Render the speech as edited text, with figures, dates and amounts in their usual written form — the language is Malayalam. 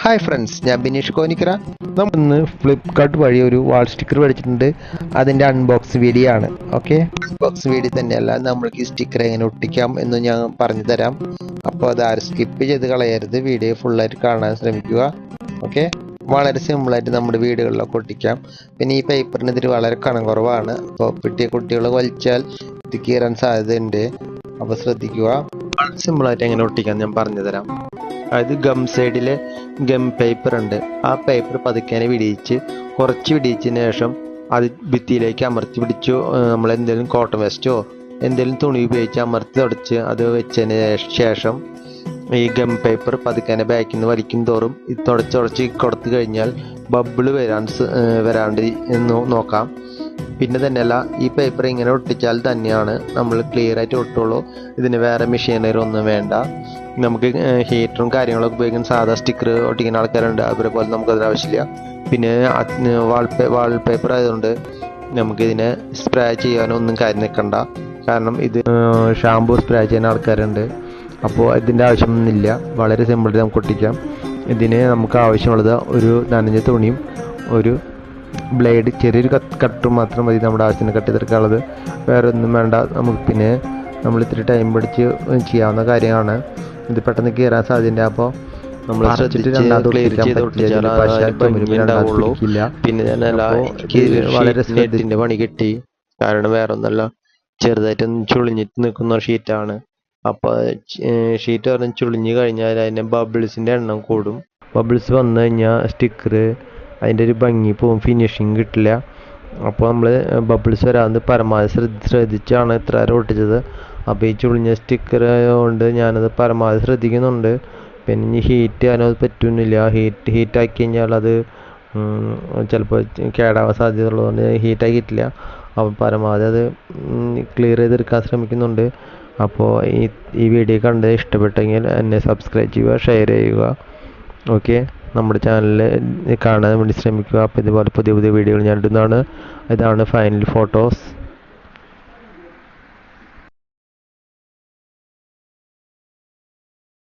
ഹായ് ഫ്രണ്ട്സ്, ഞാൻ ബിനീഷ് കോനിക്കര. നമ്മളിന്ന് ഫ്ലിപ്കാർട്ട് വഴി ഒരു വാൾ സ്റ്റിക്കർ മേടിച്ചിട്ടുണ്ട്. അതിൻ്റെ അൺബോക്സ് വീഡിയോ ആണ്. ഓക്കെ, അൺബോക്സ് വീഡിയോ തന്നെയല്ല, നമ്മൾക്ക് ഈ സ്റ്റിക്കർ എങ്ങനെ ഒട്ടിക്കാം എന്ന് ഞാൻ പറഞ്ഞു തരാം. അപ്പോൾ അത് ആരും സ്കിപ്പ് ചെയ്ത് കളയരുത്, വീഡിയോ ഫുള്ളായിട്ട് കാണാൻ ശ്രമിക്കുക. ഓക്കെ, വളരെ സിമ്പിളായിട്ട് നമ്മുടെ വീടുകളിലൊക്കെ ഒട്ടിക്കാം. പിന്നെ ഈ പേപ്പറിന് ഇതിൽ വളരെ കനം കുറവാണ്. അപ്പോൾ കുട്ടികൾ വലിച്ചാൽ ഇത് കീറാൻ സാധ്യതയുണ്ട്. അപ്പോൾ ശ്രദ്ധിക്കുക. വളരെ സിമ്പിളായിട്ട് എങ്ങനെ ഒട്ടിക്കാം ഞാൻ പറഞ്ഞു തരാം. അതായത് ഗം സൈഡിലെ ഗം പേപ്പർ ഉണ്ട്. ആ പേപ്പർ പതുക്കെ വിടിയിച്ച് കുറച്ച് വിടിയിച്ചതിന് ശേഷം അത് ഭിത്തിയിലേക്ക് അമർത്തി പിടിച്ചു. നമ്മൾ എന്തെങ്കിലും കോട്ടൺ വേസ്റ്റോ എന്തെങ്കിലും തുണി ഉപയോഗിച്ച് അമർത്തി തുടച്ച് അത് വെച്ചതിന് ശേഷം ഈ ഗം പേപ്പർ പതുക്കെ ബാക്കിൽ നിന്ന് വലിക്കും തോറും ഇത് തുടച്ച് കൊടുത്തു കഴിഞ്ഞാൽ ബബിള് വരാണ്ട് നോക്കാം. പിന്നെ തന്നെയല്ല, ഈ പേപ്പർ ഇങ്ങനെ ഒട്ടിച്ചാൽ തന്നെയാണ് നമ്മൾ ക്ലിയർ ആയിട്ട് ഒട്ടുള്ളൂ. ഇതിന് വേറെ മെഷീനറി ഒന്നും വേണ്ട. നമുക്ക് ഹീറ്ററും കാര്യങ്ങളൊക്കെ ഉപയോഗിക്കുന്ന സാധാ സ്റ്റിക്കർ ഒട്ടിക്കുന്ന ആൾക്കാരുണ്ട്, അവരെ പോലെ നമുക്കതിന് ആവശ്യമില്ല. പിന്നെ വാൾ പേപ്പർ ആയതുകൊണ്ട് നമുക്കിതിനെ സ്പ്രേ ചെയ്യാനൊന്നും കാര്യം നിൽക്കണ്ട. കാരണം ഇത് ഷാമ്പൂ സ്പ്രേ ചെയ്യുന്ന ആൾക്കാരുണ്ട്. അപ്പോൾ ഇതിൻ്റെ ആവശ്യമൊന്നുമില്ല. വളരെ സിമ്പിളായിട്ട് നമുക്ക് ഒട്ടിക്കാം. ഇതിന് നമുക്ക് ആവശ്യമുള്ളത് ഒരു നനഞ്ഞ തുണിയും ഒരു ബ്ലേഡ്, ചെറിയൊരു കട്ടും മാത്രം മതി നമ്മുടെ ആവശ്യത്തിന് കട്ട് ചെയ്തെടുക്കാനുള്ളത്. വേറെ ഒന്നും വേണ്ട. നമുക്ക് പിന്നെ നമ്മൾ ഇത്തിരി ടൈം പിടിച്ച് ചെയ്യാവുന്ന കാര്യമാണ്. ഇത് പെട്ടെന്ന് കീറാൻ സാധ്യതയുണ്ട്. അപ്പോൾ നമ്മൾ പിന്നെ വളരെ ശ്രദ്ധ പണി കിട്ടി. കാരണം വേറെ ഒന്നല്ല, ചെറുതായിട്ടൊന്ന് ചുളിഞ്ഞിട്ട് നിൽക്കുന്ന ഷീറ്റാണ്. അപ്പോൾ ഷീറ്റ് പറഞ്ഞ് ചുളിഞ്ഞ് കഴിഞ്ഞാൽ അതിൻ്റെ ബബിൾസിൻ്റെ എണ്ണം കൂടും. ബബിൾസ് വന്നു കഴിഞ്ഞാൽ സ്റ്റിക്കർ അതിൻ്റെ ഒരു ഭംഗി പോവും, ഫിനിഷിങ് കിട്ടില്ല. അപ്പോൾ നമ്മൾ ബബിൾസ് വരാതെ പരമാവധി ശ്രദ്ധിച്ചാണ് ഇത്ര നേരം ഒട്ടിച്ചത്. അപ്പോൾ ഈ ചുളിഞ്ഞ സ്റ്റിക്കർ കൊണ്ട് ഞാനത് പരമാവധി ശ്രദ്ധിക്കുന്നുണ്ട്. പിന്നെ ഇനി ഹീറ്റ് ചെയ്യാനത് പറ്റുന്നില്ല. ഹീറ്റാക്കി കഴിഞ്ഞാൽ അത് ചിലപ്പോൾ കേടാവാൻ സാധ്യത ഉള്ളതുകൊണ്ട് ഹീറ്റാക്കിയിട്ടില്ല. അപ്പോൾ പരമാവധി അത് ക്ലിയർ ചെയ്തെടുക്കാൻ ശ്രമിക്കുന്നുണ്ട്. അപ്പോൾ ഈ വീഡിയോ കണ്ട് ഇഷ്ടപ്പെട്ടെങ്കിൽ എന്നെ സബ്സ്ക്രൈബ് ചെയ്യുക, ഷെയർ ചെയ്യുക. ഓക്കെ, നമ്മുടെ ചാനലിൽ കാണാൻ വേണ്ടി ശ്രമിക്കുക. അപ്പോൾ ഇതുപോലെ പുതിയ വീഡിയോകൾ ഞാൻ ഇടുന്നതാണ്. ഇതാണ് ഫൈനൽ ഫോട്ടോസ്.